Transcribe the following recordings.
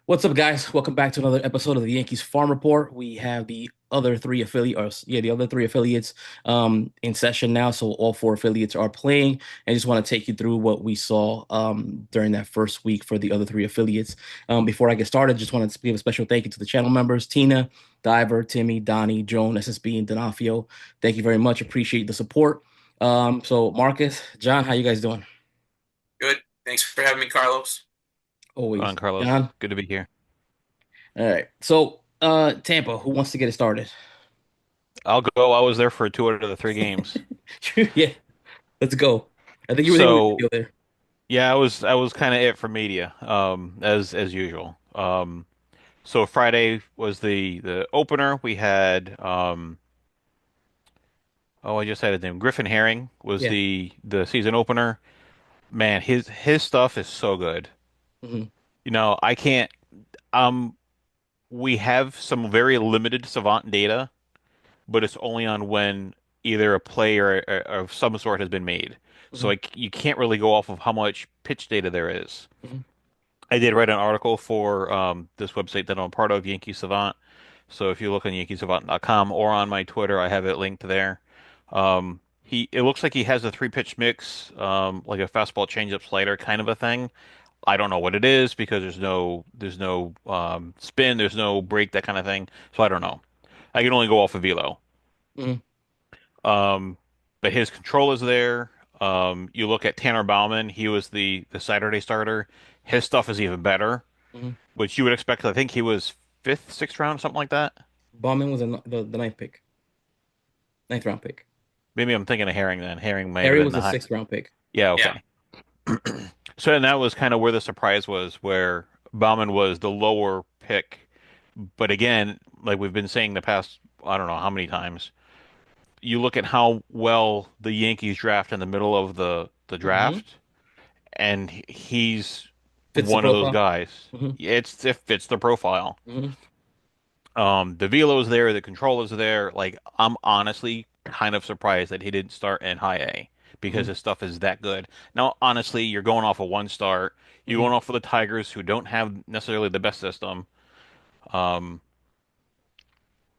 What's up, guys? Welcome back to another episode of the Yankees Farm Report. We have the other three affiliates in session now. So all four affiliates are playing. I just want to take you through what we saw during that first week for the other three affiliates. Before I get started, just want to give a special thank you to the channel members: Tina, Diver, Timmy, Donny, Joan, SSB, and Denofio. Thank you very much. Appreciate the support. So Marcus, John, how you guys doing? Good. Thanks for having me, Carlos. Always, On Carlos, John. good to be here. All right. So Tampa, who wants to get it started? I'll go. I was there for two out of the three games. Yeah, let's go. I think you were the only So video there. yeah, I was kind of it for media, as usual. So Friday was the opener. We had oh, I just had his name. Griffin Herring was Yeah. the season opener. Man, his stuff is so good. Hmm. I can't. Um, we have some very limited Savant data, but it's only on when either a play or of some sort has been made. So Hmm. like you can't really go off of how much pitch data there is. Hmm. I did write an article for this website that I'm part of, Yankee Savant. So if you look on YankeeSavant.com or on my Twitter, I have it linked there. It looks like he has a three pitch mix, like a fastball changeup slider kind of a thing. I don't know what it is because there's no spin, there's no break, that kind of thing. So I don't know. I can only go off of velo. Hmm. Um, but his control is there. You look at Tanner Bauman, he was the Saturday starter. His stuff is even better, Hmm. which you would expect. I think he was fifth, sixth round, something like that. Bauman was the ninth pick, ninth round pick. Maybe I'm thinking of Herring then. Herring might have Harry been was the the high. sixth round pick. Yeah, Yeah. okay. So and that was kind of where the surprise was, where Bauman was the lower pick. But again, like we've been saying the past, I don't know how many times, you look at how well the Yankees draft in the middle of the Hmm. draft, and he's Fits the one of those profile. guys. Hmm. It fits the profile. Hmm. The velo is there, the control is there. Like I'm honestly kind of surprised that he didn't start in high A because Hmm. his stuff is that good. Now, honestly, you're going off of one start. You're Hmm. going off of the Tigers, who don't have necessarily the best system. Um,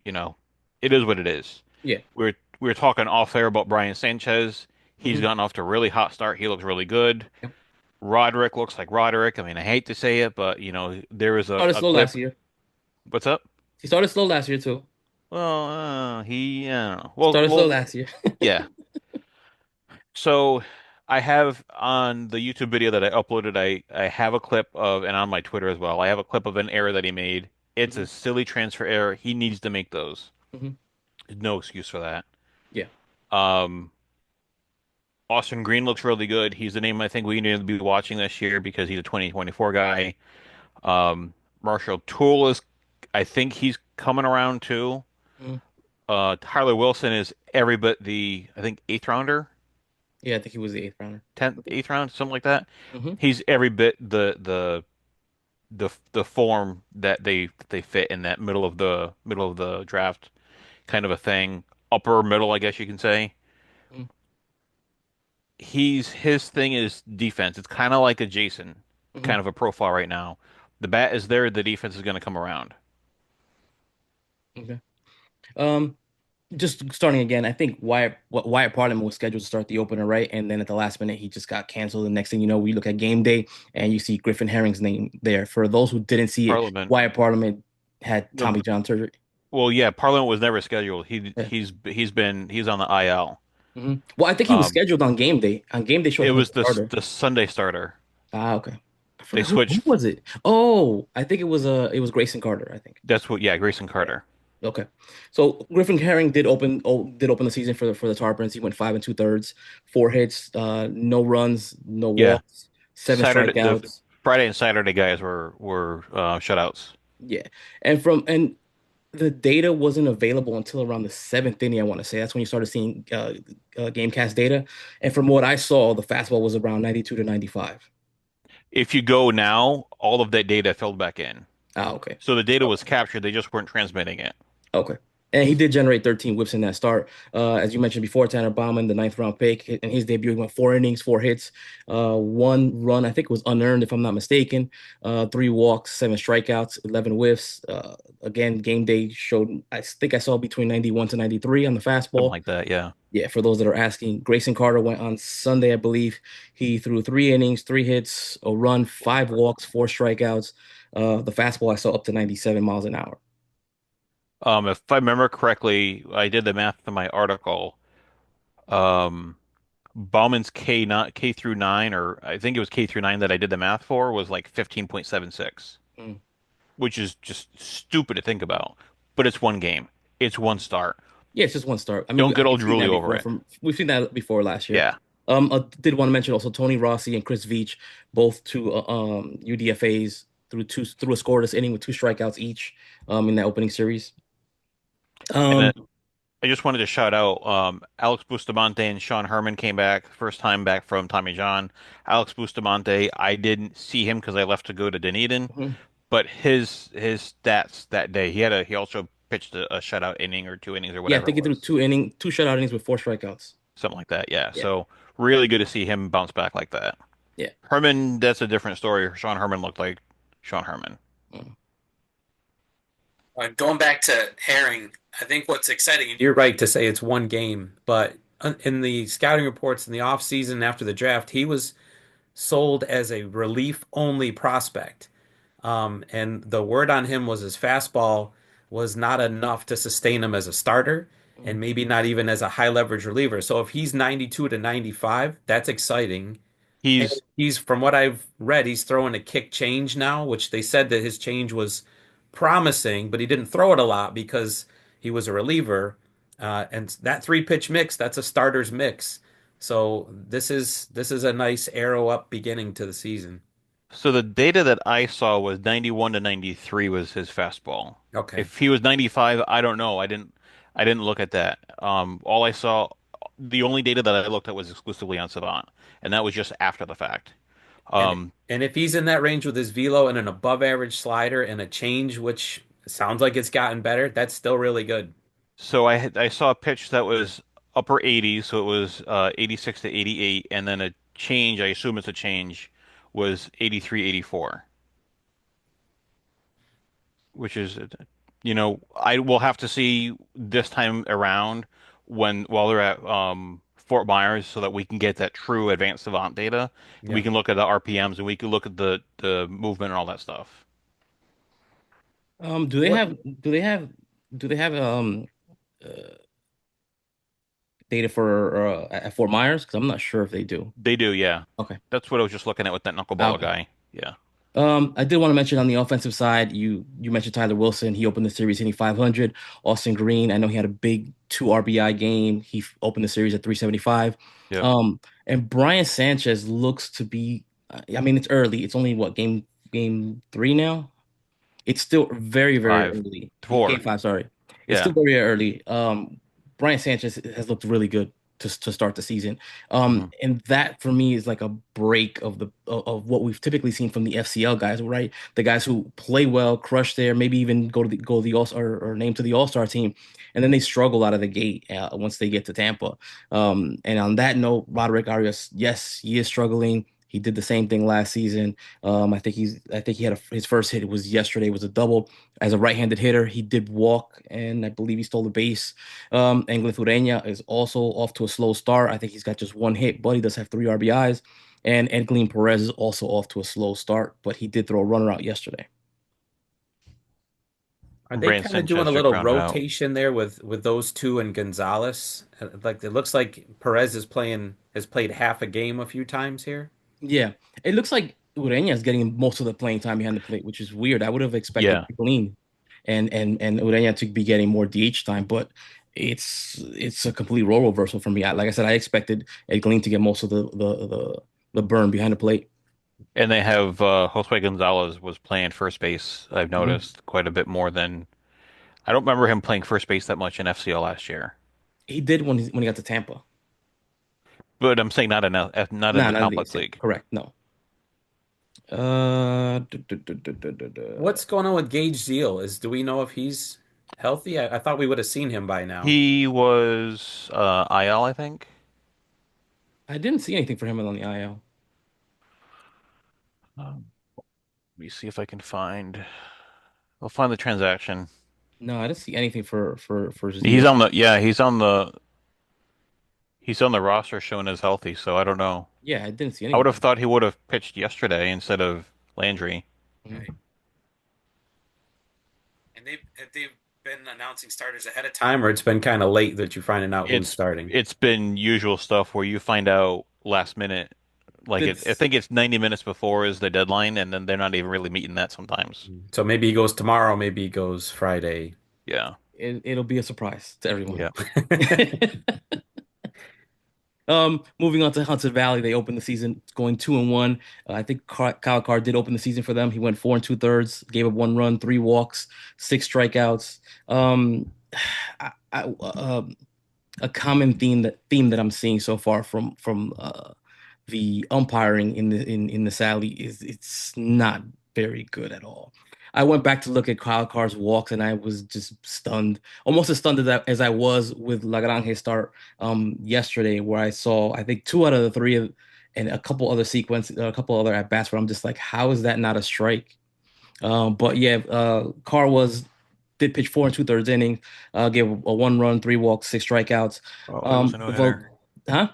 you know, it is what it is. Yeah. We were talking off air about Brian Sanchez. He's Hmm. gotten off to a really hot start. He looks really good. Yep. Roderick looks like Roderick. I mean, I hate to say it, but there is a, Started a slow last clip. year. What's up? He started slow last year too. Well, I don't know. Well, Started slow well, last year. yeah. So I have on the YouTube video that I uploaded, I have a clip of, and on my Twitter as well, I have a clip of an error that he made. It's Hmm. a silly transfer error. He needs to make those. Hmm. There's no excuse for that. Yeah. Um, Austin Green looks really good. He's the name I think we need to be watching this year because he's a 2024 guy. Marshall Tool is, I think he's coming around too. Hmm. Tyler Wilson is every bit I think eighth rounder, Yeah, I think he was the eighth rounder. tenth, eighth round, something like that. Hmm. He's every bit the form that they fit in that middle of the draft kind of a thing, upper middle, I guess you can say. Hmm. His thing is defense. It's kind of like a Jason Hmm. kind of a profile right now. The bat is there, the defense is going to come around. Okay. Um, just starting again, I think Wyatt Parliament was scheduled to start the opener, right? And then at the last minute, he just got canceled. The next thing you know, we look at game day and you see Griffin Herring's name there. For those who didn't see it, Parliament. Wyatt Parliament had No, Tommy John surgery. well, yeah, Parliament was never scheduled. Yeah. He's on the IL. Well, I think he was Um, scheduled on game day. On game day, showed it him as was a the starter. the Sunday starter. Ah, okay. I They forgot who switched. was it. Oh, I think it was Grayson Carter, I think. That's what. Yeah, Grayson Yeah. Carter. Okay. So Griffin Herring did open the season for the Tarpons. He went 5 2/3, 4 hits, no runs, no Yeah, walks, seven Saturday the strikeouts. Friday and Saturday guys were shutouts. Yeah. And the data wasn't available until around the seventh inning, I want to say. That's when you started seeing GameCast data. And from what I saw, the fastball was around 92 to 95. If you go now, all of that data filled back in. Ah, okay. So the data was Okay. captured, they just weren't transmitting it. Okay. And he did generate 13 whips in that start. As you mentioned before, Tanner Bauman, the ninth round pick, in his debut, he went 4 innings, 4 hits, one run, I think it was unearned, if I'm not mistaken, 3 walks, 7 strikeouts, 11 whiffs. Again, game day showed, I think I saw between 91 to 93 on the Something fastball. like that. Yeah. Yeah, for those that are asking, Grayson Carter went on Sunday, I believe. He threw 3 innings, 3 hits, a run, 5 walks, 4 strikeouts. The fastball I saw up to 97 miles an hour. If I remember correctly, I did the math in my article. Um, Bauman's K not K through nine, or I think it was K through nine that I did the math for, was like 15.76, Mm. which is just stupid to think about. But it's one game. It's one start. Yeah, it's just one start. I mean, Don't get all we've seen drooly that over before. it. We've seen that before last year. Yeah. I did want to mention also Tony Rossi and Chris Veach, both two UDFAs through a scoreless inning with 2 strikeouts each in that opening series. And Um, I just wanted to shout out Alex Bustamante and Sean Herman came back, first time back from Tommy John. Alex Bustamante, I didn't see him because I left to go to Dunedin, mhm. but his stats that day, he also pitched a shutout inning or 2 innings or Yeah, I whatever it think he threw was. two shutout innings with 4 strikeouts. Something like that. Yeah. Yeah, So really good to see him bounce back like that. yeah. Herman, that's a different story. Sean Herman looked like Sean Herman. Mm. Going back to Herring, I think what's exciting, and You're right to say it's one game, but in the scouting reports in the offseason after the draft, he was sold as a relief only prospect. And the word on him was his fastball was not enough to sustain him as a starter and Mm. maybe not even as a high leverage reliever. So if he's 92 to 95, that's exciting. And He's he's, from what I've read, he's throwing a kick change now, which they said that his change was promising, but he didn't throw it a lot because he was a reliever. And that three pitch mix, that's a starter's mix. So this is a nice arrow up beginning to the season. So the data that I saw was 91 to 93 was his fastball. Okay. If he was 95, I don't know. I didn't look at that. All I saw, the only data that I looked at was exclusively on Savant, and that was just after the fact. And Um, and if he's in that range with his velo and an above average slider and a change, which sounds like it's gotten better, that's still really good. so I saw a pitch that was upper 80s, so it was 86 to 88, and then a change, I assume it's a change, was 83, 84. Which is, I will have to see this time around while they're at Fort Myers so that we can get that true advanced savant data. We Yeah. can look at the RPMs and we can look at the movement and all that stuff. Do they What have do they have uh, data for at Fort Myers? Because I'm not sure if they do. They do, yeah. Okay. That's what I was just looking at with that knuckleballer Okay. guy. Yeah. I did want to mention on the offensive side, you mentioned Tyler Wilson. He opened the series hitting 500. Austin Green, I know he had a big 2 RBI game. Opened the series at 375. Yep. And Brian Sanchez looks to be. I mean, it's early. It's only what game three now. It's still very, very Five. early. Game 4. five, sorry. It's Yeah. still very early. Brian Sanchez has looked really good to start the season. Hmm. And that for me is like a break of what we've typically seen from the FCL guys, right? The guys who play well, crush there, maybe even go to the All or name to the All-Star team, and then they struggle out of the gate once they get to Tampa. And on that note, Roderick Arias, yes, he is struggling. He did the same thing last season. I think he had his first hit was yesterday was a double as a right-handed hitter. He did walk, and I believe he stole the base. And Ureña is also off to a slow start. I think he's got just 1 hit, but he does have 3 RBIs. And Edglin Perez is also off to a slow start, but he did throw a runner out yesterday. are they Brandon kind of doing Sanchez a should little round it out. rotation there with those two and Gonzalez? Like it looks like Perez has played half a game a few times here. Yeah, it looks like Ureña is getting most of the playing time behind the plate, which is weird. I would have expected Yeah. Edglin and Ureña to be getting more DH time, but it's a complete role reversal for me. Like I said, I expected Edglin to get most of the burn behind the plate. And they have Josue Gonzalez was playing first base, I've Mhm. noticed quite a bit more than I don't remember him playing first base that much in FCL last year. He did when he got to Tampa. But I'm saying not in Nah, the not in the complex same. league. Correct. No. Du- du- du- du- du- du- du- du- What's going on with Gage Zeal? Do we know if he's healthy? I thought we would have seen him by now. He was IL, I think. I didn't see anything for him on the IL. Let me see if I can find. I'll find the transaction. No, I didn't see anything for He's Zia. on the yeah, he's on the roster shown as healthy, so I don't know. Yeah, I didn't see I would have anything. thought he would have pitched yesterday instead of Landry. Mhm. Right. And they've been announcing starters ahead of time. Time or it's been kind of late that you're finding out who's It's starting. it's been usual stuff where you find out last minute. Like Did I think it's 90 minutes before is the deadline, and then they're not even really meeting that sometimes. So maybe he goes tomorrow, maybe he goes Friday. Yeah. it'll be a surprise to everyone. Yeah. Moving on to Hudson Valley, they opened the season going 2-1. I think Kyle Carr did open the season for them. He went 4 2/3, gave up 1 run, 3 walks, 6 strikeouts. Um, a common theme that I'm seeing so far from the umpiring in the Sally is it's not very good at all. I went back to look at Kyle Carr's walks and I was just stunned, almost as stunned as I was with Lagrange's start yesterday, where I saw I think 2 out of the 3 and a couple other at bats where I'm just like, how is that not a strike? But yeah, Carr was did pitch 4 2/3 innings, gave a 1 run, 3 walks, 6 strikeouts. Oh, it was a Vote, no-hitter. huh?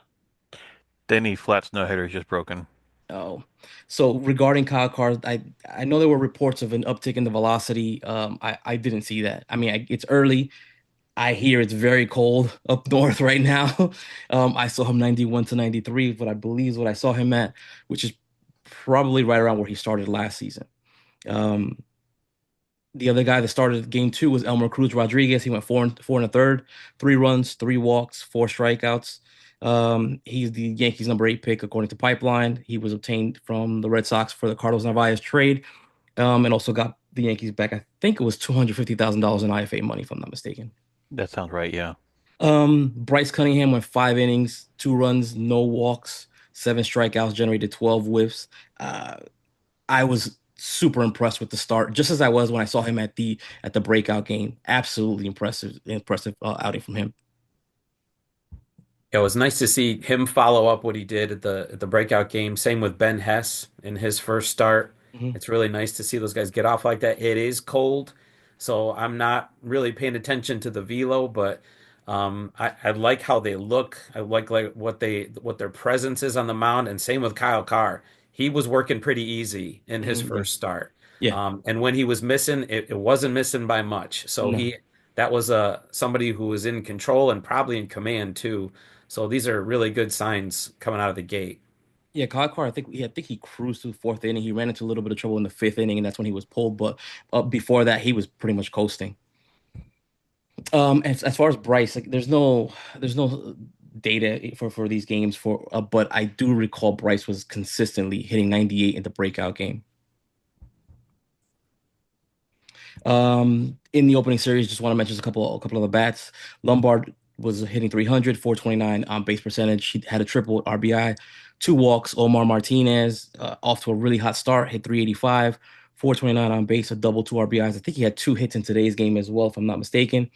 Danny Flat's no-hitter is just broken. Oh, so regarding Kyle Carr, I know there were reports of an uptick in the velocity. I didn't see that. I mean, it's early. I hear it's very cold up north right now. I saw him 91 to 93, what I believe is what I saw him at, which is probably right around where he started last season. Um, The other guy that started game 2 was Elmer Cruz Rodriguez. He went 4 and a third, 3 runs, 3 walks, 4 strikeouts. He's the Yankees number 8 pick according to Pipeline. He was obtained from the Red Sox for the Carlos Narvaez trade, and also got the Yankees back. I think it was $250,000 in IFA money, if I'm not mistaken. That sounds right, yeah. Bryce Cunningham went 5 innings, 2 runs, no walks, 7 strikeouts, generated 12 whiffs. Uh, I was super impressed with the start, just as I was when I saw him at the breakout game. Absolutely impressive outing from him. It was nice to see him follow up what he did at the breakout game. Same with Ben Hess in his first start. Mhm. It's really nice to see those guys get off like that. It is cold, so I'm not really paying attention to the velo, but I like how they look. I like what their presence is on the mound, and same with Kyle Carr. He was working pretty easy in his Yeah, first start, yeah, and when he was missing, it wasn't missing by much. So no, that was somebody who was in control and probably in command too. So these are really good signs coming out of the gate. yeah. Kyle Carr, I think he cruised through fourth inning. He ran into a little bit of trouble in the fifth inning, and that's when he was pulled. But before that, he was pretty much coasting. As far as Bryce, like there's no data for these games but I do recall Bryce was consistently hitting 98 in the breakout game. In the opening series, just want to mention a couple of the bats. Lombard was hitting 300, 429 on base percentage. He had a triple RBI, 2 walks. Omar Martinez, off to a really hot start, hit 385, 429 on base, a double, 2 RBIs. I think he had 2 hits in today's game as well, if I'm not mistaken.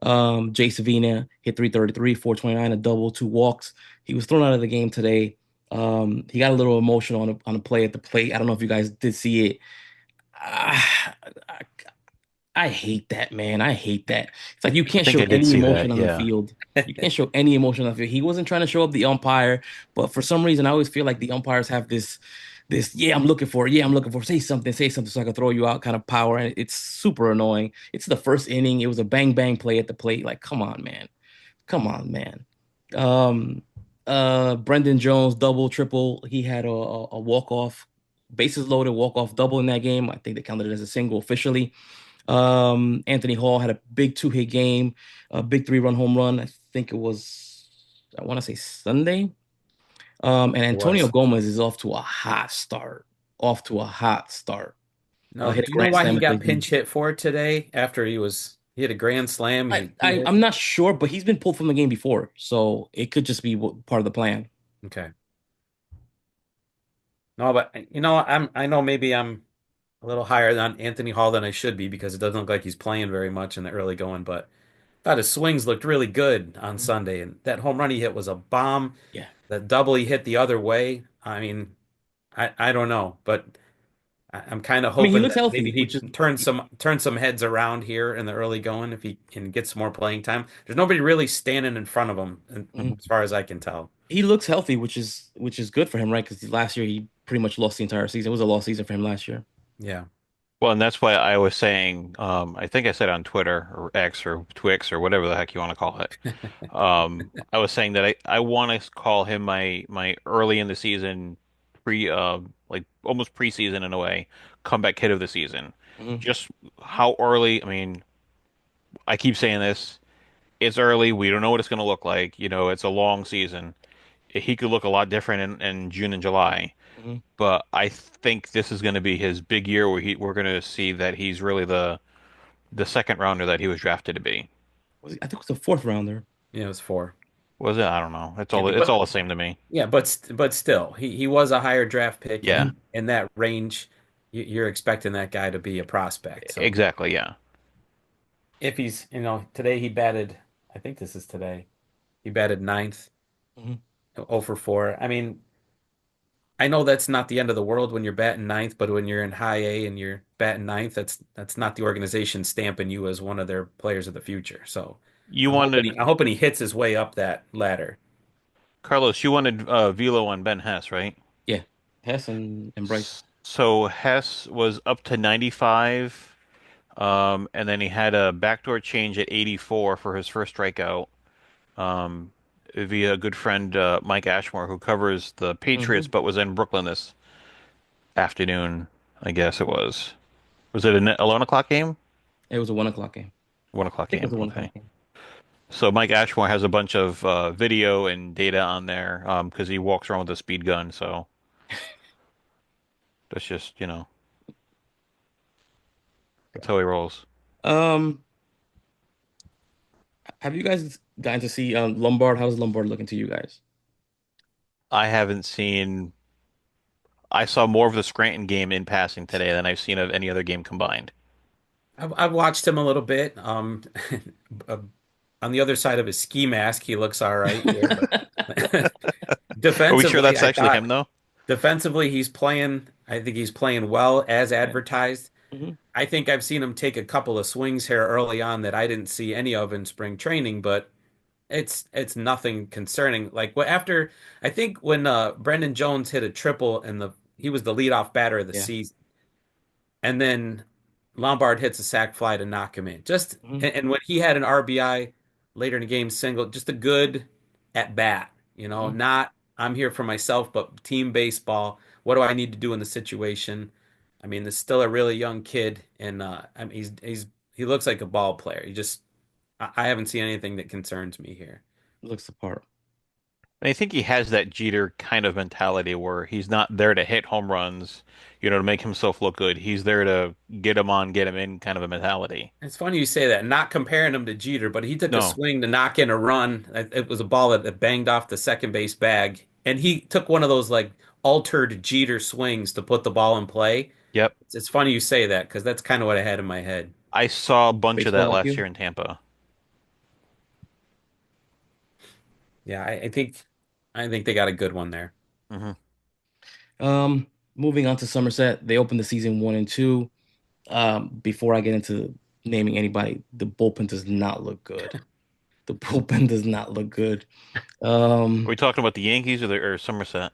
Jay Savina hit 333, 429, a double, 2 walks. He was thrown out of the game today. He got a little emotional on a play at the plate. I don't know if you guys did see it. Ah, I hate that, man. I hate that. It's like you I can't think show I did any see emotion that, on the yeah. field. You can't show any emotion on the field. He wasn't trying to show up the umpire, but for some reason, I always feel like the umpires have this, yeah, I'm looking for it. Yeah, I'm looking for it. Say something so I can throw you out kind of power. And it's super annoying. It's the first inning. It was a bang bang play at the plate. Like, come on, man. Come on, man. Um, Brendan Jones, double, triple. He had a walk-off, bases loaded, walk-off double in that game. I think they counted it as a single officially. Anthony Hall had a big 2-hit game, a big 3-run home run. I think it was, I want to say Sunday. And It Antonio was. Gomez is off to a hot start. Off to a hot start. No, Hit a do you know grand why slam he at the got pinch hit for today after he hit a grand slam? He I, had two I hits. I'm not sure, but he's been pulled from the game before, so it could just be part of the plan. Okay. No, but I know maybe I'm a little higher on Anthony Hall than I should be because it doesn't look like he's playing very much in the early going, but thought his swings looked really good on Mhm. Sunday, and that home run he hit was a bomb. Yeah. The double he hit the other way. I mean, I don't know, but I'm kind of I mean, he hoping looks that maybe healthy, which he is turns some heads around here in the early going if he can get some more playing time. There's nobody really standing in front of him, mhm. as far as I can tell. He looks healthy, which is good for him, right? Because last year he pretty much lost the entire season. It was a lost season for him last year. Yeah. Well, and that's why I was saying, I think I said on Twitter or X or Twix or whatever the heck you want to call it. I was saying that I want to call him my early in the season like almost preseason in a way comeback kid of the season. Mhm. Just how early, I mean, I keep saying this, it's early, we don't know what it's going to look like, it's a long season. He could look a lot different in June and July, Mhm. but I think this is going to be his big year where we're going to see that he's really the second rounder that he was drafted to be. I think it was a fourth rounder. Yeah, it was four. Was it? I don't know. It's Yeah, all it's but all the same to me. yeah, but still, he was a higher draft pick, Yeah, and in that range, you're expecting that guy to be a prospect. So exactly. Yeah. if he's, today he batted, I think this is today. He batted ninth, Mhm. 0 for 4. I mean, I know that's not the end of the world when you're batting ninth, but when you're in high A and you're batting ninth, that's not the organization stamping you as one of their players of the future. So You I'm hoping wanted I'm hoping he hits his way up that ladder. Carlos. You wanted Velo and Ben Hess, right? Yeah. Hess and Bryce. So Hess was up to 95, and then he had a backdoor change at 84 for his first strikeout. Um, via a good friend Mike Ashmore, who covers the Patriots, Hmm. but was in Brooklyn this afternoon. I guess it was. Was it an 11 o'clock game? It was a 1 o'clock game. 1 o'clock I think it game. was a one Okay. o'clock game. So Mike Ashmore has a bunch of video and data on there because he walks around with a speed gun. So that's just, that's how he rolls. Um, have you guys gotten to see Lombard? How's Lombard looking to you guys? I haven't seen. I saw more of the Scranton game in passing today than I've seen of any other game combined. I've watched him a little bit. Uh, on the other side of his ski mask, he looks all right here, but Are we sure defensively, that's I actually thought him though? defensively he's playing. I think he's playing well as Yeah. advertised. Hmm. I think I've seen him take a couple of swings here early on that I didn't see any of in spring training, but it's nothing concerning. Like after I think when Brendan Jones hit a triple and he was the leadoff batter of the Yeah. season, and then Lombard hits a sac fly to knock him in. Just Hmm. and when he had an RBI later in the game single, just a good at bat, Hmm. not I'm here for myself, but team baseball. What do I need to do in the situation? I mean, there's still a really young kid, and I mean, he looks like a ball player. I haven't seen anything that concerns me here. Looks the part. And I think he has that Jeter kind of mentality where he's not there to hit home runs, to make himself look good. He's there to get him on, get him in kind of a mentality. It's funny you say that. Not comparing him to Jeter, but he took a No. swing to knock in a run. It was a ball that banged off the second base bag, and he took one of those like altered Jeter swings to put the ball in play. Yep. It's funny you say that because that's kind of what I had in my head. I saw a bunch of Baseball that last IQ. year in Tampa. Yeah, I think they got a good one there. Hmm. Moving on to Somerset, they opened the season 1-2. Before I get into naming anybody, the bullpen does not look good. The bullpen does not look good. Are we Um, talking about the Yankees or Somerset?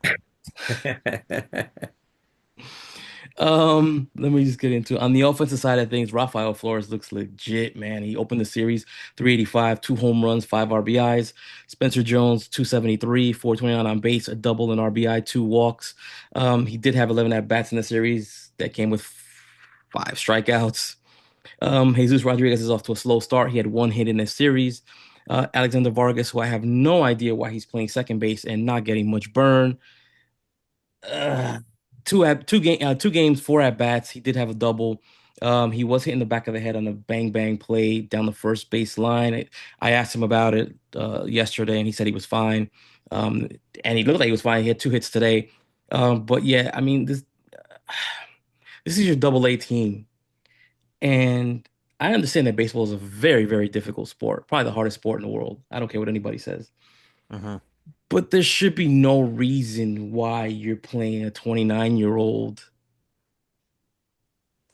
Let me just get into it. On the offensive side of things, Rafael Flores looks legit, man. He opened the series 385, two home runs, five RBIs. Spencer Jones, 273, 429 on base, a double, an RBI, two walks. He did have 11 at bats in the series that came with five strikeouts. Jesus Rodriguez is off to a slow start. He had one hit in the series. Alexander Vargas, who I have no idea why he's playing second base and not getting much burn. uh, two games, four at bats. He did have a double. He was hitting the back of the head on a bang bang play down the first base line. I asked him about it yesterday, and he said he was fine. Um, and he looked like he was fine. He had two hits today. But yeah, I mean, This is your double A team. And I understand that baseball is a very, very difficult sport, probably the hardest sport in the world. I don't care what anybody says. Hmm. But there should be no reason why you're playing a 29-year-old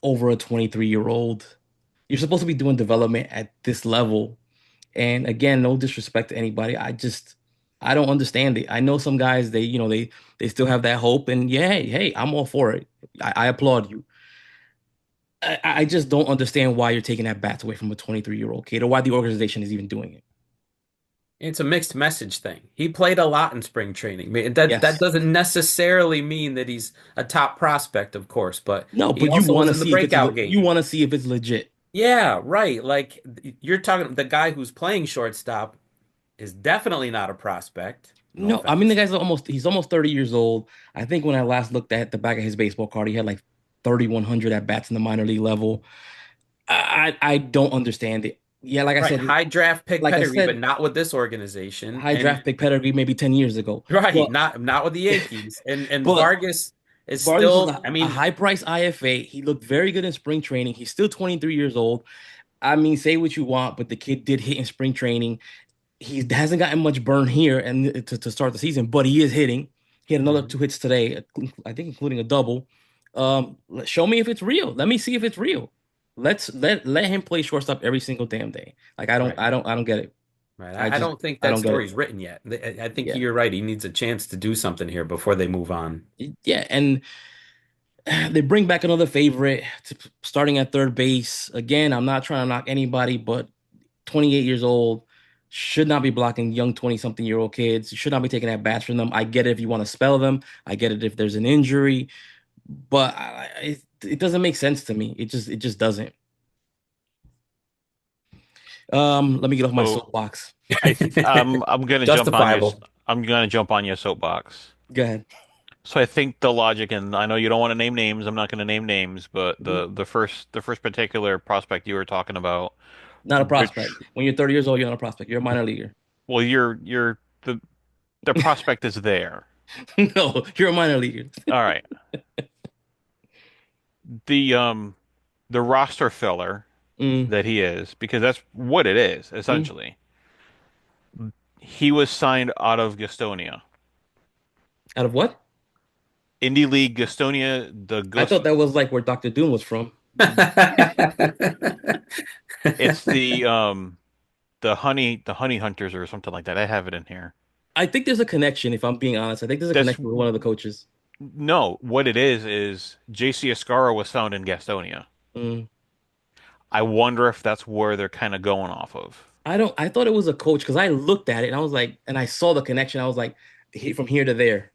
over a 23-year-old. You're supposed to be doing development at this level. And again, no disrespect to anybody. I don't understand it. I know some guys they still have that hope and yeah, hey, I'm all for it. I applaud you. I just don't understand why you're taking that bats away from a 23-year-old kid or why the organization is even doing it. It's a mixed message thing. He played a lot in spring training. I mean, that Yes. doesn't necessarily mean that he's a top prospect, of course, but No, he but you also want was to in the see if breakout you game. want to see if it's legit. Yeah, right. Like you're talking the guy who's playing shortstop is definitely not a prospect. No No, I mean the offense. guy's he's almost 30 years old. I think when I last looked at the back of his baseball card, he had like 3,100 at bats in the minor league level. I don't understand it. Yeah, Right. High draft pick like I pedigree, but said, not with this organization. high And draft pick pedigree maybe 10 years ago. right, But not with the Yankees. And but Vargas is Vargas is still, I a mean, high price IFA. He looked very good in spring training. He's still 23 years old. I mean, say what you want, but the kid did hit in spring training. He hasn't gotten much burn here and to start the season, but he is hitting. He had another mhm, two hits today, I think, including a double. Show me if it's real. Let me see if it's real. Let him play shortstop every single damn day. Like right. I don't get it. Right. I I just don't think I that don't get story's it. written yet. I think Yeah, you're right. He needs a chance to do something here before they move on. yeah, and they bring back another favorite starting at third base. Again, I'm not trying to knock anybody, but 28 years old, should not be blocking young 20-something-year-old kids. You should not be taking that bats from them. I get it if you want to spell them. I get it if there's an injury, but it doesn't make sense to me. It just doesn't. Let me get off my So soapbox. I'm gonna jump on your Justifiable. I'm gonna jump on your soapbox. Go ahead. So I think the logic, and I know you don't want to name names. I'm not going to name names, but Mhm. the first particular prospect you were talking about, Not a the prospect. When you're 30 years old, you're not a prospect. You're a minor leaguer. well, you're the prospect is there. No, you're a minor leaguer. All right, the roster filler Mm, that he is, because that's what it is mm. essentially. He was signed out of Gastonia, Out of what? Indie League Gastonia. I thought that was like where Dr. Doom was from. It's the honey hunters or something like that. I have it in here. I think there's a connection, if I'm being honest. I think there's a That's connection with one of the coaches. No, what it is JC Escarra was found in Gastonia. Mm. I wonder if that's where they're kind of going off of. I thought it was a coach because I looked at it and I was like, and I saw the connection. I was like, from here to there.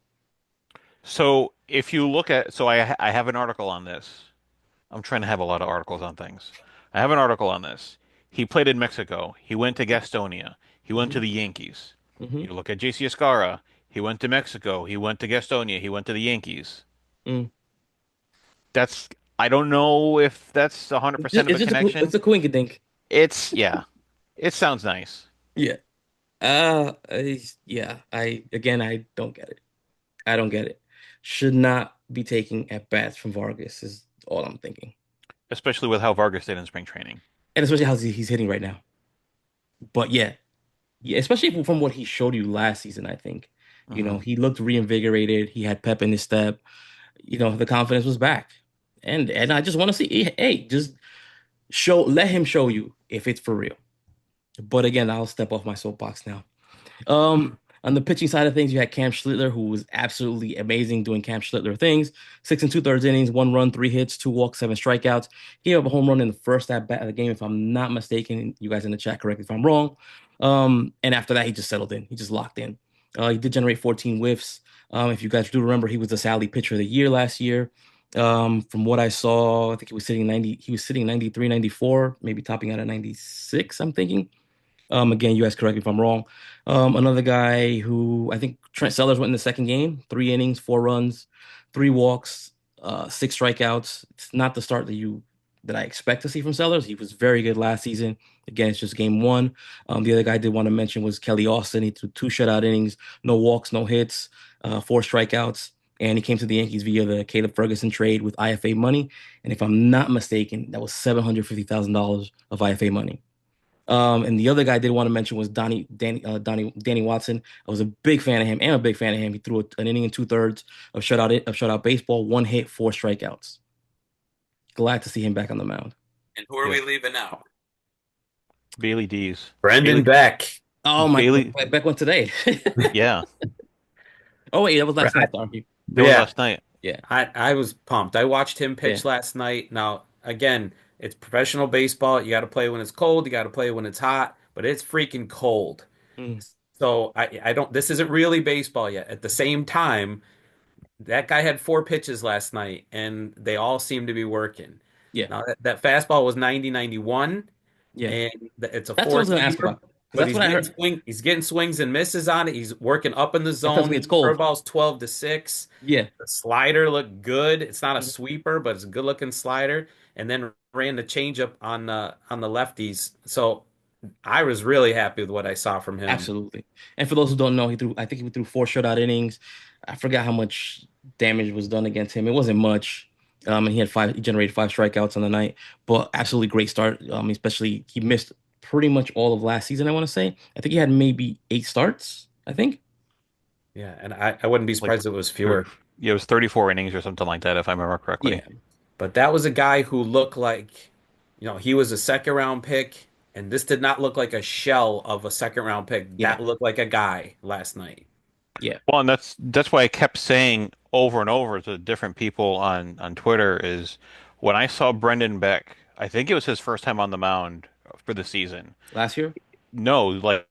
So if you look at, so I have an article on this. I'm trying to have a lot of articles on things. I have an article on this. He played in Mexico. He went to Gastonia. He went to Hmm. the Yankees. Hmm. You look at JC Escarra. He went to Mexico. He went to Gastonia. He went to the Yankees. Mm. That's I don't know if that's It's 100% just, of it's a just it's connection. a coinkydink. It's yeah. It sounds nice. Yeah. Yeah. I don't get it. I don't get it. Should not be taking at bats from Vargas is all I'm thinking, Especially with how Vargas did in spring training. and especially how he's hitting right now. But yeah, yeah, especially from what he showed you last season. I think Hmm. he looked reinvigorated. He had pep in his step. The confidence was back, and I just want to see, hey, just let him show you if it's for real. But again, I'll step off my soapbox now. On the pitching side of things, you had Cam Schlittler, who was absolutely amazing doing Cam Schlittler things. 6 and 2/3 innings, 1 run, 3 hits, 2 walks, 7 strikeouts. Gave up a home run in the first at bat of the game, if I'm not mistaken. You guys in the chat correct me if I'm wrong. And after that, he just settled in. He just locked in. He did generate 14 whiffs. If you guys do remember, he was the Sally Pitcher of the Year last year. From what I saw, I think he was sitting 90. He was sitting 93, 94, maybe topping out at 96. I'm thinking. Again, you guys correct me if I'm wrong. Another guy who I think Trent Sellers went in the second game, 3 innings, 4 runs, 3 walks, 6 strikeouts. It's not the start that I expect to see from Sellers. He was very good last season. Again, it's just game one. The other guy I did want to mention was Kelly Austin. He threw 2 shutout innings, no walks, no hits, 4 strikeouts. and he came to the Yankees via the Caleb Ferguson trade with IFA money. And if I'm not mistaken, that was $750,000 of IFA money. And the other guy I did want to mention was Danny Watson. I was a big fan of him. And a big fan of him. He threw an inning and two-thirds of shutout baseball, one hit, four strikeouts. Glad to see him back on the mound. And who are Yeah. we leaving out? Bailey D's. Brendan Bailey, Beck. Oh my Bailey, God, back one today. yeah, Oh wait, that was last Right. night. Sorry. that was Yeah, last night. Yeah, I was pumped. I watched him yeah, pitch last night. Now, again, it's professional baseball. You got to play when it's cold. You got to play when it's hot, but it's freaking cold. mm, So I don't, this isn't really baseball yet. At the same time, that guy had four pitches last night and they all seem to be working. yeah, Now that fastball was 90-91 yeah. and it's a That's what I four was gonna ask seamer, about. Because but that's what I heard. he's getting swings and misses on it. He's working up in the That tells me zone. it's cold. Curveball's 12-6. Yeah. The slider looked good. It's not a Mhm. sweeper, but it's a good looking slider. And then ran the changeup on the lefties. So I was really happy with what I saw from him. Absolutely. And for those who don't know, I think he threw four shutout innings. I forgot how much damage was done against him. It wasn't much. And he generated five strikeouts on the night, but absolutely great start. Especially he missed pretty much all of last season, I want to say. I think he had maybe eight starts, I think. Yeah, and I wouldn't be Like, surprised if it was or, fewer. yeah, it was 34 innings or something like that, if I remember correctly. Yeah. But that was a guy who looked like, he was a second round pick, and this did not look like a shell of a second round pick. Yeah. That looked like a guy last night. Yeah. Well, and that's why I kept saying over and over to different people on Twitter is when I saw Brendan Beck, I think it was his first time on the mound for the season. Last year? No, like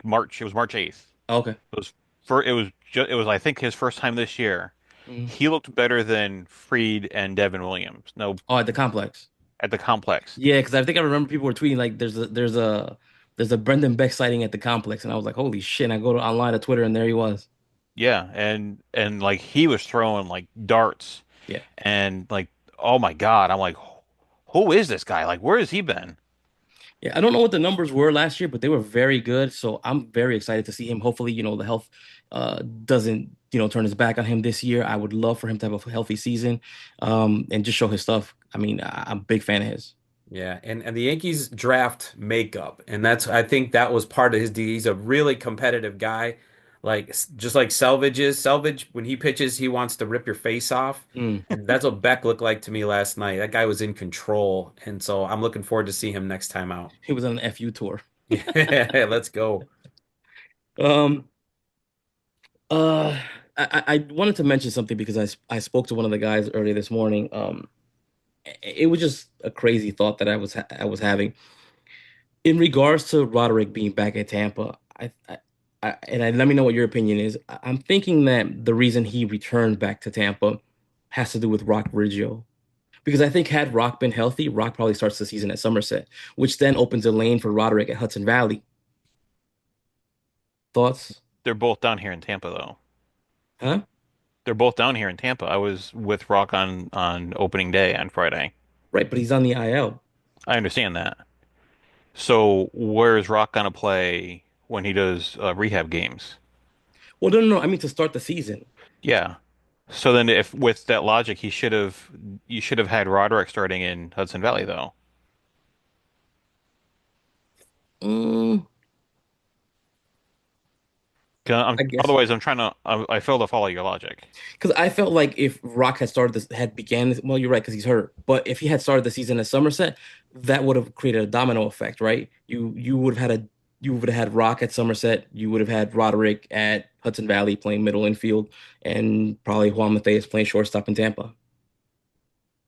March. It was March 8th. Oh, okay. It was I think his first time this year. Mhm. He looked better than Freed and Devin Williams. No, Oh, at the complex. at the complex. Yeah, because I think I remember people were tweeting like there's a Brendan Beck sighting at the complex, and I was like, holy shit! And I go to online to Twitter, and there he was. Yeah, and like he was throwing like darts Yeah. and like oh my God, I'm like who is this guy? Like where has he been? Yeah, I don't know what the numbers were last year, but they were very good. So I'm very excited to see him. Hopefully, the health doesn't, turn his back on him this year. I would love for him to have a healthy season and just show his stuff. I mean, I'm a big fan of his. Yeah, and the Yankees draft makeup, and I think that was part of his deal. He's a really competitive guy, like just like Selvage is. Selvage, when he pitches, he wants to rip your face off, Mm. and that's what Beck looked like to me last night. That guy was in control, and so I'm looking forward to see him next time out. He was on an FU tour. Yeah, let's go. Um, uh, I wanted to mention something because I spoke to one of the guys earlier this morning. It was just a crazy thought that I was having in regards to Roderick being back at Tampa. Let me know what your opinion is. I'm thinking that the reason he returned back to Tampa has to do with Rock Riggio. Because I think had Rock been healthy, Rock probably starts the season at Somerset, which then opens a lane for Roderick at Hudson Valley. Thoughts? They're both down here in Tampa though. Huh? They're both down here in Tampa. I was with Rock on opening day on Friday. Right, but he's on the IL. I understand that. So where is Rock gonna play when he does rehab games? Well, no. I mean to start the season. Yeah. So then if with that logic you should have had Roderick starting in Hudson Valley though. Mm, I guess Otherwise I'm trying to I fail to follow your logic. because I felt like if Rock well, you're right because he's hurt. But if he had started the season at Somerset, that would have created a domino effect, right? You would have had Rock at Somerset. You would have had Roderick at Hudson Valley playing middle infield, and probably Juan Matheus playing shortstop in Tampa.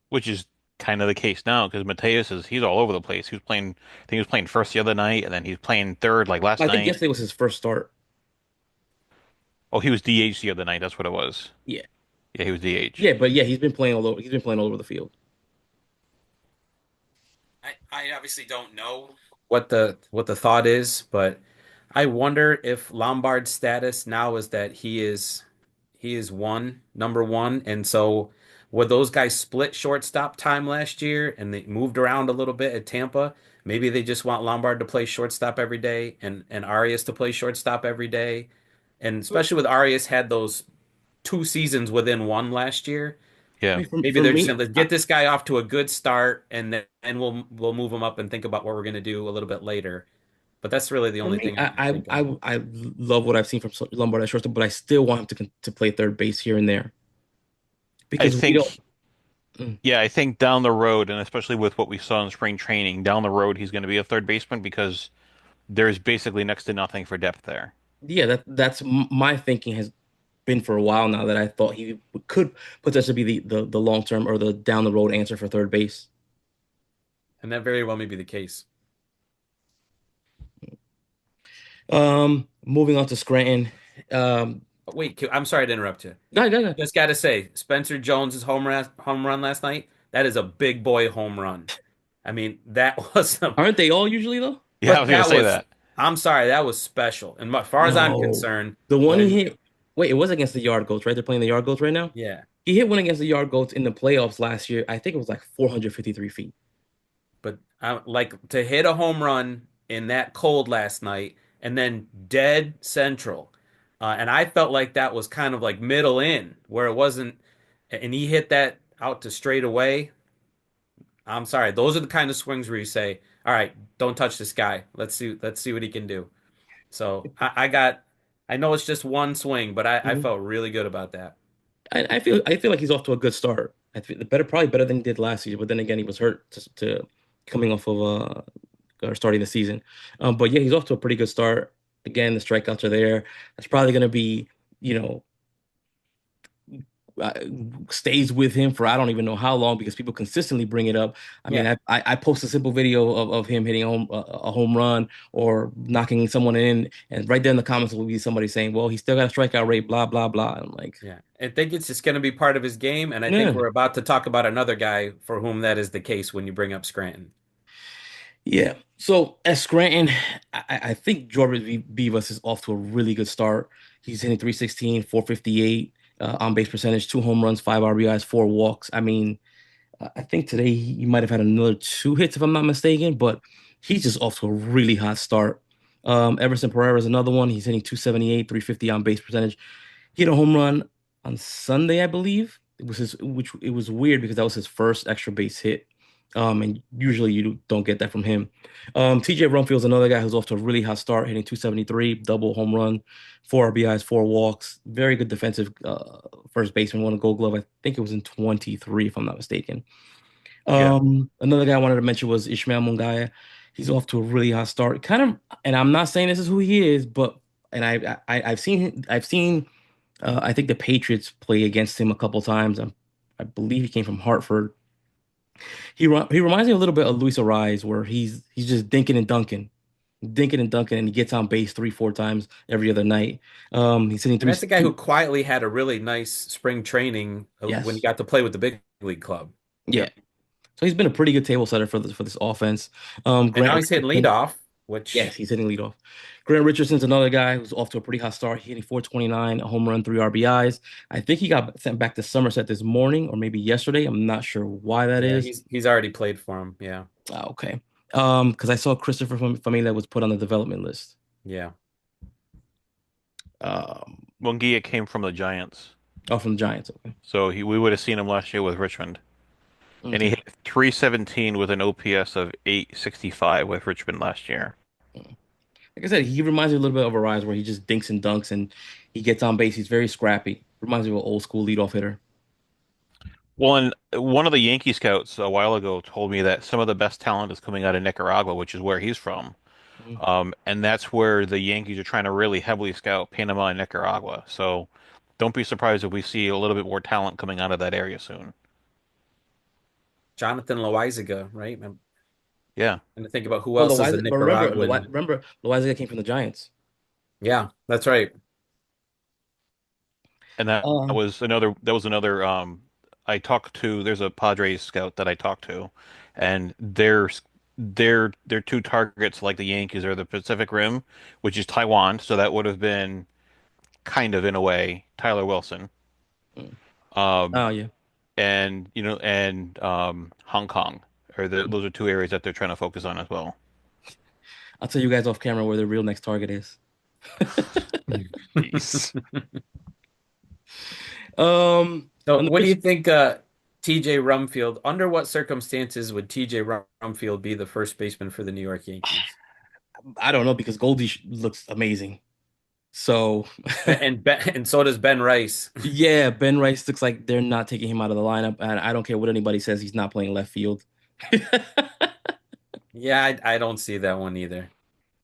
Which is kind of the case now because he's all over the place. I think he was playing first the other night, and then he's playing third like last I think night. yesterday was his first start. Oh, he was DH the other night. That's what it was. Yeah, Yeah, he was DH. yeah, but yeah, he's been playing all over. He's been playing all over the field. I obviously don't know. What the thought is, but I wonder if Lombard's status now is that he is number one, and so would those guys split shortstop time last year and they moved around a little bit at Tampa? Maybe they just want Lombard to play shortstop every day and Arias to play shortstop every day. And especially with Arias had those two seasons within one last year. I Yeah. mean, Maybe for they're just me, saying, let's get this guy off to a good start, and then we'll move him up and think about what we're going to do a little bit later. But that's really the for only me, thing I can think of. I love what I've seen from Lombard at shortstop, but I still want him to play third base here and there I because we don't. think, Mm. yeah, I think down the road, and especially with what we saw in spring training, down the road, he's going to be a third baseman because there's basically next to nothing for depth there. Yeah, that's my thinking has been for a while now that I thought he could potentially be the long term or the down the road answer for third base. And that very well may be the case. Moving on to Scranton. But wait, I'm sorry to interrupt you. No, no, no. Just got to say, Spencer Jones's home run last night, that is a big boy home run. I mean, that was Aren't they all usually though? Yeah, I but was going to that say was, that. I'm sorry, that was special. And as far as I'm No, concerned, the one he when, hit. Wait, it was against the Yard Goats, right? They're playing the Yard Goats right now. yeah, He hit one against the Yard Goats in the playoffs last year. I think it was like 453 feet. but like to hit a home run in that cold last night and then dead central. And I felt like that was kind of like middle in where it wasn't, and he hit that out to straight away. I'm sorry. Those are the kind of swings where you say, all right, don't touch this guy. Let's see what he can do. So I know it's just one swing, but I Mhm. felt really good about that. I feel like he's off to a good start. I feel probably better than he did last year. But then again, he was hurt to coming off of or starting the season. But yeah, he's off to a pretty good start. Again, the strikeouts are there. That's probably going to be, you know, uh, stays with him for I don't even know how long because people consistently bring it up. I mean, Yeah. I post a simple video of him hitting a home run or knocking someone in, and right there in the comments will be somebody saying, "Well, he's still got a strikeout rate, blah blah blah." I'm like, Yeah. I think it's just going to be part of his game. And I think yeah, we're about to talk about another guy for whom that is the case when you bring up Scranton. yeah. So at Scranton, I think Jordan Vivas is off to a really good start. He's hitting 316, 458 on base percentage, 2 home runs, 5 RBIs, 4 walks. I mean, I think today he might have had another 2 hits if I'm not mistaken, but he's just off to a really hot start. Everson Pereira is another one. He's hitting 278, 350 on base percentage. He hit a home run on Sunday, I believe. Which it was weird because that was his first extra base hit. And usually you don't get that from him. TJ Rumfield's another guy who's off to a really hot start, hitting 273, double home run, 4 RBIs, 4 walks. Very good defensive first baseman, won a Gold Glove. I think it was in 23, if I'm not mistaken. Yeah. Another guy I wanted to mention was Ishmael Mungaya. He's off to a really hot start. Kind of, and I'm not saying this is who he is, but and I've seen I think the Patriots play against him a couple times. I believe he came from Hartford. He reminds me a little bit of Luis Ariz, where he's just dinking and dunking, and he gets on base 3, 4 times every other night. He's hitting And three. that's a guy who quietly had a really nice spring training when he Yes, got to play with the big league club. yeah. Yep. So he's been a pretty good table setter for this offense. And now Grant he's hitting Richardson, leadoff, which yes, he's hitting leadoff. Grant Richardson's another guy who's off to a pretty hot start. He hitting 429, a home run, 3 RBIs. I think he got sent back to Somerset this morning or maybe yesterday. I'm not sure why that yeah, is. he's already played for him. Yeah. Okay. Because I saw Christopher Familia was put on the development list. Yeah. Um, Munguia came from the Giants. oh, from the Giants. Okay. So we would have seen him last year with Richmond. And he Okay. hit 317 with an OPS of 865 with Richmond last year. Like I said, he reminds me a little bit of a Rise where he just dinks and dunks and he gets on base. He's very scrappy. Reminds me of an old school leadoff hitter. Well, and one of the Yankee scouts a while ago told me that some of the best talent is coming out of Nicaragua, which is where he's from. Mhm. And that's where the Yankees are trying to really heavily scout Panama and Nicaragua. So don't be surprised if we see a little bit more talent coming out of that area soon. Jonathan Loizaga, right? Yeah. And to think about who Well, else is a But remember, Nicaraguan. Loizaga came from the Giants. Yeah, that's right. And that Uh, was another I talked to there's a Padres scout that I talked to and their two targets like the Yankees are the Pacific Rim, which is Taiwan, so that would have been kind of in a way Tyler Wilson. Um oh yeah. and Hong Kong are those are two areas that they're trying to focus on as well. I'll tell you guys off camera where the real next target is. Jeez. So On the what do you pitch, think, TJ Rumfield, under what circumstances would TJ Rumfield be the first baseman for the New York Yankees? I don't know because Goldie looks amazing. So And so does Ben Rice. yeah, Ben Rice looks like they're not taking him out of the lineup, and I don't care what anybody says, he's not playing left field. Yeah, I don't see that one either.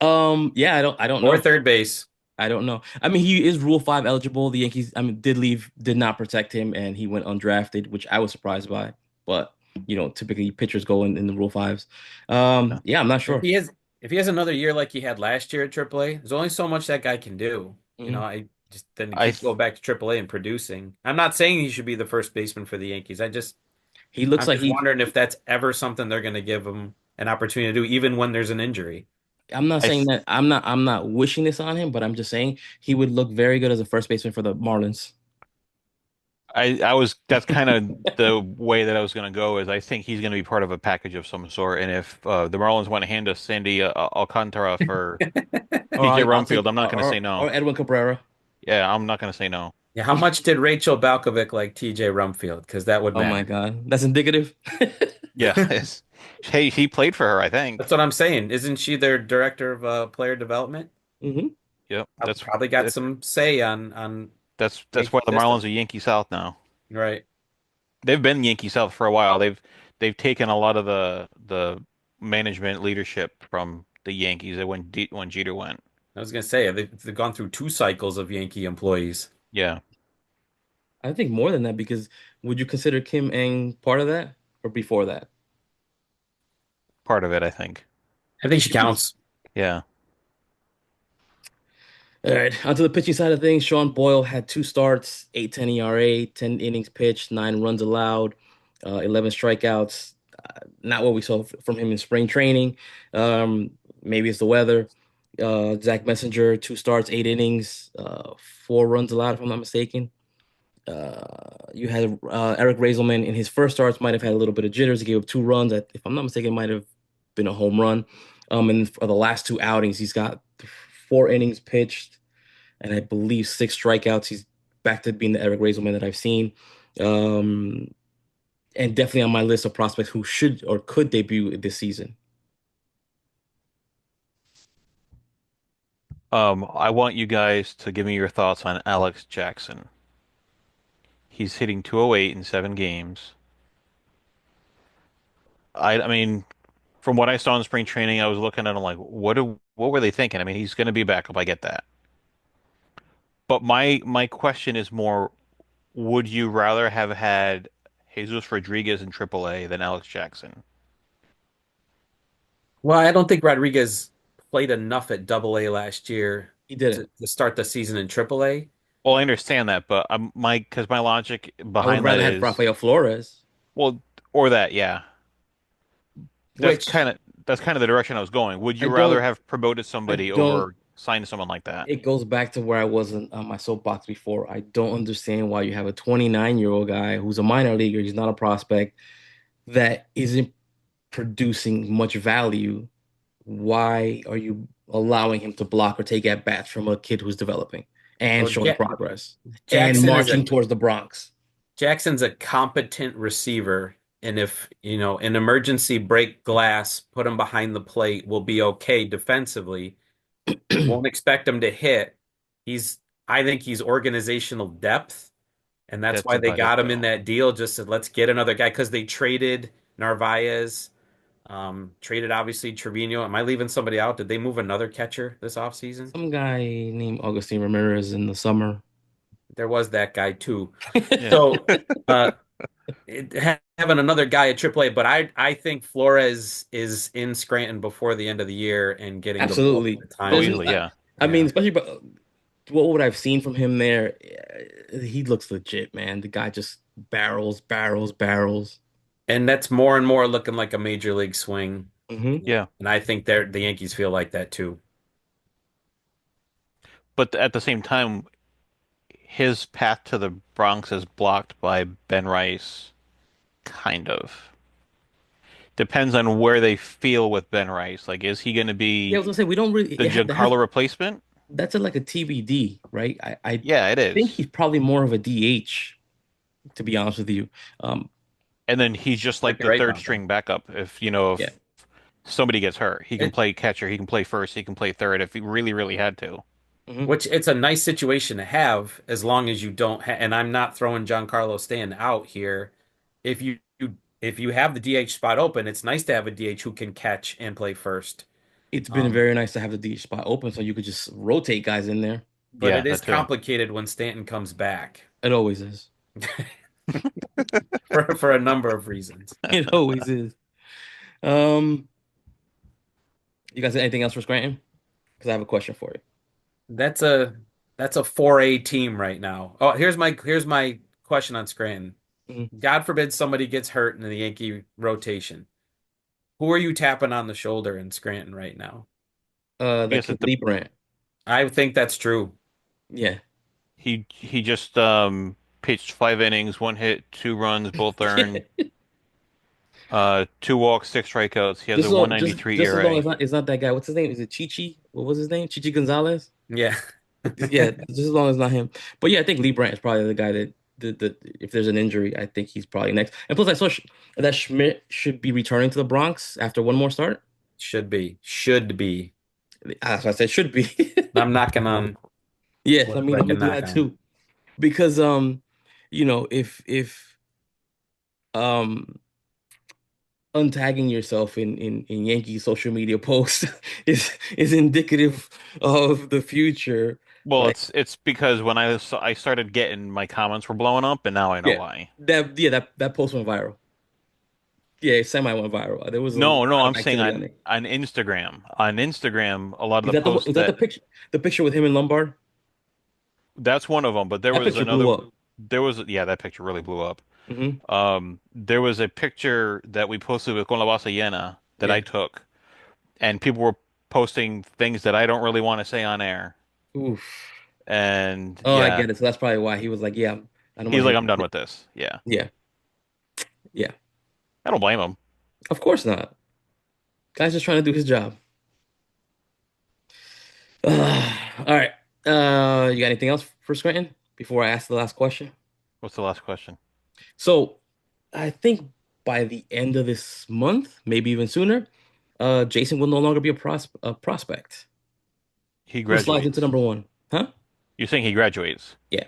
Yeah, I don't Or know. third base. I don't know. I mean, he is Rule 5 eligible. The Yankees, I mean, did not protect him, and he went undrafted, which I was surprised by. But typically pitchers go in the Rule 5s. Yeah. Yeah, I'm not If sure. he has if he has another year like he had last year at AAA, there's only so much that guy can do. Mhm. I just then to I keep th going back to AAA and producing. I'm not saying he should be the first baseman for the Yankees. He looks I'm like just he. wondering if that's ever something they're going to give him an opportunity to do, even when there's an injury. I'm not I saying th that. I'm not wishing this on him, but I'm just saying he would look very good as a first baseman for the Marlins. I was that's kind of the way that I was going to go is I think he's going to be part of a package of some sort. And if the Marlins want to hand us Sandy Alcantara for Or TJ I'll Rumfield, take I'm not going to say or no. Edwin Cabrera. Yeah, I'm not going to say no. Yeah, how much did Rachel Balkovec like TJ Rumfield? Because that would Oh my matter. God, that's indicative. Yeah, hey, he played for her, I That's think. what I'm saying. Isn't she their director of player development? Hmm. Yep, Probably got some say on that's why Yankee the Marlins system. are Yankee South now. Right. They've been Yankee South for a while. They've taken a lot of the management leadership from the Yankees when Jeter went. I was gonna say they've gone through two cycles of Yankee employees. Yeah, I think more than that because would you consider Kim Eng part of that or before that? part of it, I think. I think she counts. Yeah. All right, onto the pitching side of things. Sean Boyle had 2 starts, 8.10 ERA, 10 innings pitched, 9 runs allowed, 11 strikeouts. Not what we saw from him in spring training. Maybe it's the weather. Zach Messenger, 2 starts, 8 innings, 4 runs allowed, if I'm not mistaken. You had Eric Raiselman in his first starts might have had a little bit of jitters. He gave up 2 runs. If I'm not mistaken, it might have been a home run. And for the last 2 outings, he's got 4 innings pitched and I believe 6 strikeouts. He's back to being the Eric Raiselman that I've seen. Um, and definitely on my list of prospects who should or could debut this season. I want you guys to give me your thoughts on Alex Jackson. He's hitting 208 in 7 games. I mean, from what I saw in spring training, I was looking at him like, what were they thinking? I mean, he's going to be a backup. I get that. But my question is more, would you rather have had Jesus Rodriguez in AAA than Alex Jackson? Well, I don't think Rodriguez played enough at AA last year He didn't. to start the season in AAA. Well, I understand that, but because my logic I would behind that rather have is, Rafael Flores, well, or that, yeah. That's Which kind of that's kind of the direction I was going. Would I you rather don't, have promoted I somebody don't, over signed someone like that? it goes back to where I was on my soapbox before. I don't understand why you have a 29-year-old guy who's a minor leaguer, he's not a prospect, that isn't producing much value. Why are you allowing him to block or take at bats from a kid who's developing and well, showing progress and Jackson is marching towards the Bronx? Jackson's a competent receiver, and if an emergency break glass, put him behind the plate, will be okay defensively. Won't expect him to hit. He's I think he's organizational depth, and that's That's why they about it, got him in though. that deal. Just said, let's get another guy because they traded Narvaez, traded obviously Trevino. Am I leaving somebody out? Did they move another catcher this offseason? Some guy named Augustine Ramirez in the summer. There was that guy too. Yeah. So having another guy at AAA, but I think Flores is in Scranton before the end of the year and getting the bulk Absolutely. of the Oh, There's, time. easily, yeah. I mean, Yeah. especially what I've seen from him there, he looks legit, man. The guy just barrels, barrels, barrels. And that's more and more looking like a major league swing. Hmm. Yeah. And I think the Yankees feel like that too. But at the same time, his path to the Bronx is blocked by Ben Rice, kind of. Depends on where they feel with Ben Rice. Like, is he going to Yeah, I be was gonna say we don't really the Giancarlo replacement? that's like a TBD, right? I Yeah, it think is. he's probably more of a DH. to be honest with you. Um, And then he's just Might like be the right third about that. string backup. yeah. If somebody gets hurt, he can And play catcher, he can play first, he can play third if he really, really had to. Hmm. which it's a nice situation to have as long as you don't ha and I'm not throwing Giancarlo Stanton out here. If if you have the DH spot open, it's nice to have a DH who can catch and play first. It's been Um, very nice to have the D spot open so you could just rotate guys in there. but Yeah, it is that too. complicated when Stanton comes back It always is. for a number of reasons. It always is. Um, you guys got anything else for Scranton? Because I have a question for you. That's a that's a 4A team right now. Oh, here's my question on Scranton. Mhm. God forbid somebody gets hurt in the Yankee rotation. Who are you tapping on the shoulder in Scranton right now? I The guess kid it Lee Brandt. I think that's true. Yeah. he just pitched 5 innings, 1 hit, 2 runs, both earned, two walks, 6 strikeouts. He has a Just 193 as long ERA. as it's not that guy. What's his name? Is it Chichi? What was his name? Chichi Gonzalez? Yeah. Yeah, just as long as not him. But yeah, I think Lee Brandt is probably the guy that the if there's an injury, I think he's probably next. And plus, I saw that Schmidt should be returning to the Bronx after one more start. Should be. Should be. That's what I said should be. I'm knocking on Yes, I whatever mean I I'm gonna can do knock that on. too because if um untagging yourself in Yankee social media posts is indicative of the future. Well, Like it's because when I started getting my comments were blowing up, and now I know yeah, why. that post went viral. Yeah, semi went viral. There was a No, no, lot of I'm saying activity on it. on Instagram. On Instagram, a lot of Is the that posts is that that the picture with him and Lombard? that's one of them, but there That was picture blew another. up. There was yeah, that picture really blew up. Hmm. There was a picture that we posted with Con la Basa Llena that I Yeah. took, and people were posting things that I don't really want to say on air. Oof. And Oh, I yeah, get it. So that's probably why he was like, "Yeah, I don't want he's to like, hear I'm done it." with this. Yeah, Yeah, yeah. I don't blame him. Of course not. Guy's just trying to do his job. All right. You got anything else for Scranton before I ask the last question? What's the last question? So I think by the end of this month, maybe even sooner, Jason will no longer be a prospect. He Who slides into graduates. number one? Huh? You're saying he graduates? Yeah.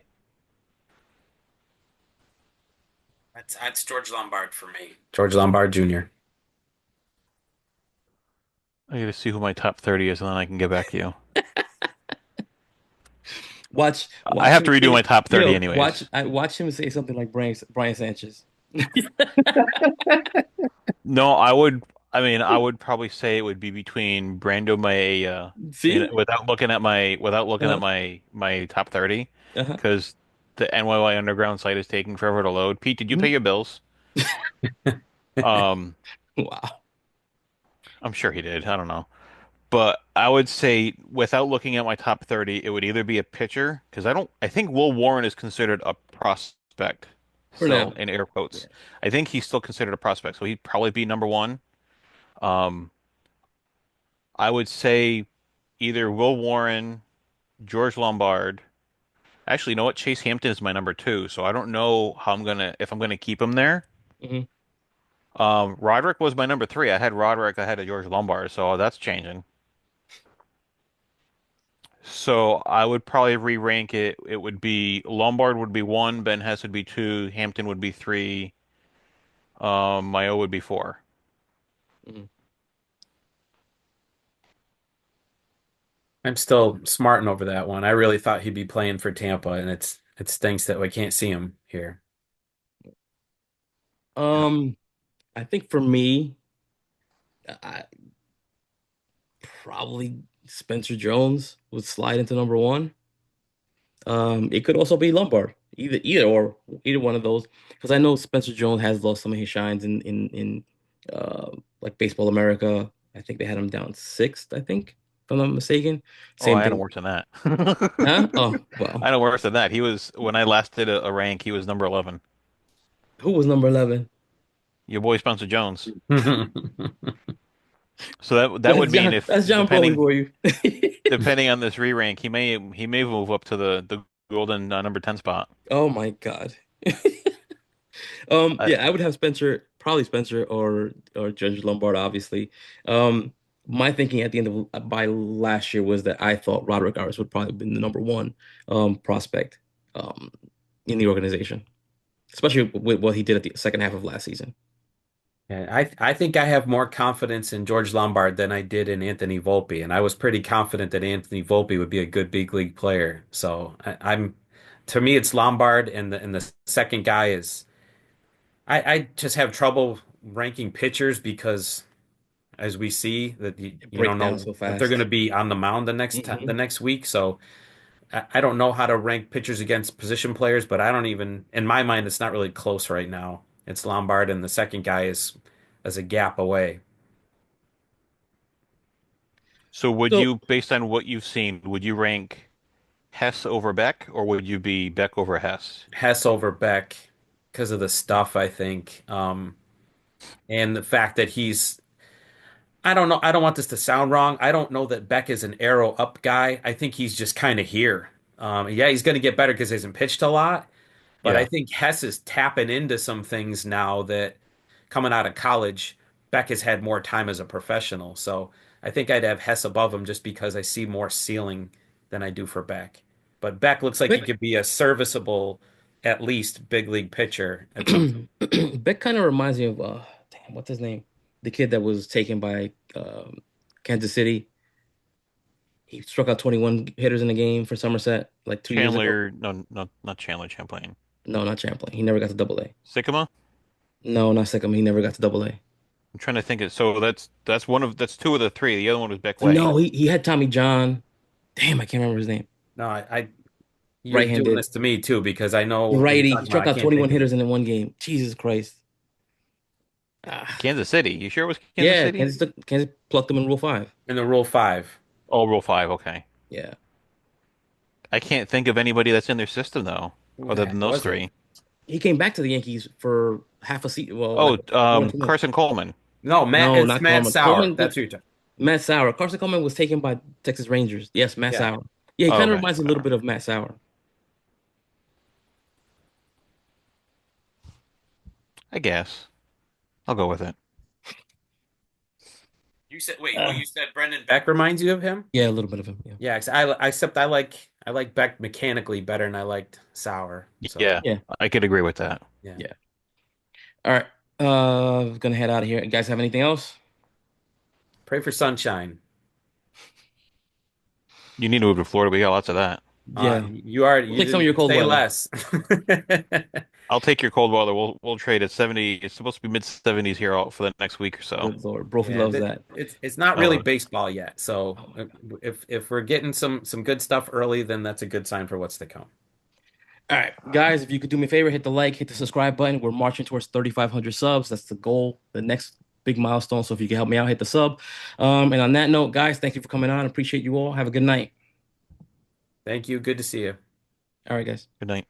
That's George Lombard for me. George Lombard Jr. I gotta see who my top 30 is, and then I can get back to you. I Watch have him to redo my say, top 30 yo, watch anyways. I watch him say something like Brian Sanchez. No, I would. I mean, I would probably say it would be between Brando Maella, See? without looking at Uh, my top 30, uh-huh. because the NYY Underground site is taking forever to load. Pete, did you pay Mhm. your bills? Um, Wow. I'm sure he did. I don't know. But I would say, without looking at my top 30, it would either be a pitcher, because I think Will Warren is considered a prospect For now. still, in air Yeah. quotes. I think he's still considered a prospect, so he'd probably be number one. Um, I would say either Will Warren, George Lombard. Actually, you know what? Chase Hampton is my number two, so I don't know if I'm gonna keep him there. Hmm. Roderick was my number three. I had Roderick ahead of George Lombard, so that's changing. So I would probably re-rank it. It would be Lombard would be one, Ben Hess would be two, Hampton would be three, Mayo would be four. Hmm. I'm still smarting over that one. I really thought he'd be playing for Tampa, and it stinks that we can't see him here. Um, I think for me, I probably Spencer Jones would slide into number one. It could also be Lombard, either one of those, because I know Spencer Jones has lost some of his shines in like Baseball America. I think they had him down sixth, I think, if I'm not mistaken. Oh, Same I know thing. worse than that. Huh? Oh, well, I know worse than that. He was when I last did a rank, he was number 11. who was number 11? Your boy Spencer Jones. So that would mean if That's John Foley for you. depending on this re-rank, he may move up to the golden number 10 spot. Oh my God. I, Yeah, I would have Spencer, probably Spencer or Judge Lombard, obviously. Um, my thinking at the end of by last year was that I thought Roderick Arias would probably have been the number one prospect um in the organization, especially with what he did at the second half of last season. And I think I have more confidence in George Lombard than I did in Anthony Volpe, and I was pretty confident that Anthony Volpe would be a good big league player. So I'm to me it's Lombard, and the second guy is I just have trouble ranking pitchers because as we see that It you breaks don't down know so if they're going to fast. be on the mound the Hmm. next week. So I don't know how to rank pitchers against position players, but I don't even in my mind it's not really close right now. It's Lombard, and the second guy is a gap away. so would So you, based on what you've seen, would you rank Hess over Beck, or would you be Beck over Hess? Hess over Beck because of the stuff, I think. And the fact that I don't know, I don't want this to sound wrong. I don't know that Beck is an arrow up guy. I think he's just kind of here. Yeah, he's going to get better because he hasn't pitched a lot, but I Yeah. think Hess is tapping into some things now that coming out of college, Beck has had more time as a professional. So I think I'd have Hess above him just because I see more ceiling than I do for Beck. But Beck looks like he Beck, could be a serviceable, at least big league pitcher at some point. Beck kind of reminds me of damn, what's his name? The kid that was taken by Kansas City. He struck out 21 hitters in the game for Somerset like 2 years ago. Chandler, no, no, not Chandler, Champlain. No, not Champlain. He never got to double A. Sycamore? No, not Sikkim. He never got to double A. I'm trying to think it. So that's two of the three. The other one was Beck Way. No, he had Tommy John. Damn, I can't remember his name. No, you're doing Right-handed this to me too because I know who you're righty. He talking about. struck I out can't 21 think of hitters it. in one game. Jesus Christ. Ah, Kansas City. You sure it was Kansas yeah, City? Kansas plucked him in Rule 5. In the Rule 5. Oh, Rule 5. Okay. Yeah. I can't think of anybody that's in their system though, Who the other than heck those was it? three. He came back to the Yankees for half a season. Well, like Oh, more than 2 months. Carson Coleman. No, No, It's not Matt Coleman. Sauer. That's who you're talking. Matt Sauer. Carson Coleman was taken by Texas Rangers. Yes, Matt Yeah. Sauer. Yeah, he Oh, kind of okay, reminds me a little whatever. bit of Matt Sauer. I guess I'll go with it. You said wait, who Uh, you said Brendan Beck? Beck reminds you of him? yeah, a little bit of him. Yeah. Yeah, except I like Beck mechanically better than I liked Sauer. So Yeah, Yeah. I could agree with that. yeah. Yeah. All right. Gonna head out of here. You guys have anything else? Pray for sunshine. You need to move to Florida. We got lots of that. Yeah. We'll You take some of your didn't cold say weather. less. I'll take your cold weather. We'll trade at 70. It's supposed to be mid 70s here for the next week or so. Good Lord. Brophy Yeah, loves that. it's not really Oh, baseball yet. So Oh my God. if we're getting some good stuff early, then that's a good sign for what's to come. All right, guys, if you could do me a favor, hit the like, hit the subscribe button. We're marching towards 3,500 subs. That's the goal, the next big milestone. So if you can help me out, hit the sub. And on that note, guys, thank you for coming on. Appreciate you all. Have a good night. Thank you. Good to see you. All right, guys. good night.